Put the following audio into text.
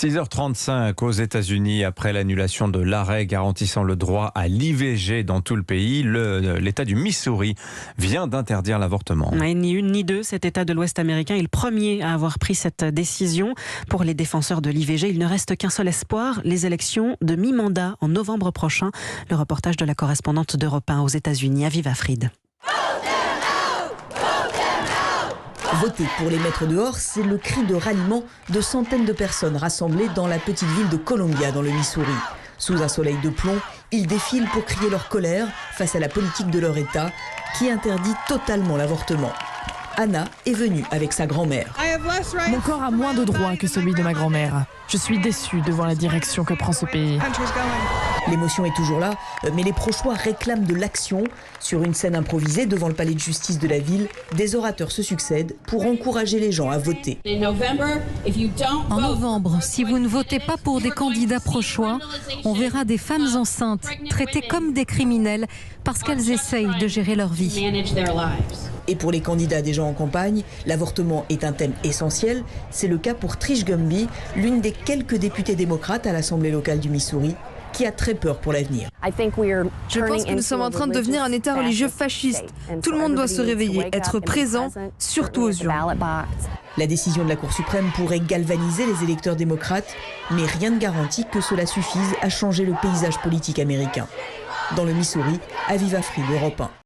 6h35 aux États-Unis, après l'annulation de l'arrêt garantissant le droit à l'IVG dans tout le pays, l'État du Missouri vient d'interdire l'avortement. Et ni une ni deux, cet État de l'Ouest américain est le premier à avoir pris cette décision. Pour les défenseurs de l'IVG, il ne reste qu'un seul espoir, les élections de mi-mandat en novembre prochain. Le reportage de la correspondante d'Europe 1 aux États-Unis, Aviva Fried. Voter pour les mettre dehors, c'est le cri de ralliement de centaines de personnes rassemblées dans la petite ville de Columbia, dans le Missouri. Sous un soleil de plomb, ils défilent pour crier leur colère face à la politique de leur État qui interdit totalement l'avortement. Anna est venue avec sa grand-mère. Mon corps a moins de droits que celui de ma grand-mère. Je suis déçue devant la direction que prend ce pays. L'émotion est toujours là, mais les pro-choix réclament de l'action. Sur une scène improvisée devant le palais de justice de la ville, des orateurs se succèdent pour encourager les gens à voter. En novembre, si vous ne votez pas pour des candidats pro-choix, on verra des femmes enceintes traitées comme des criminels parce qu'elles essayent de gérer leur vie. Et pour les candidats déjà en campagne, l'avortement est un thème essentiel. C'est le cas pour Trish Gumby, l'une des quelques députées démocrates à l'Assemblée locale du Missouri, qui a très peur pour l'avenir. Je pense que nous sommes en train de devenir un État religieux fasciste. Tout le monde doit se réveiller, être présent, surtout aux urnes. La décision de la Cour suprême pourrait galvaniser les électeurs démocrates, mais rien ne garantit que cela suffise à changer le paysage politique américain. Dans le Missouri, Aviva Fried, Europe 1.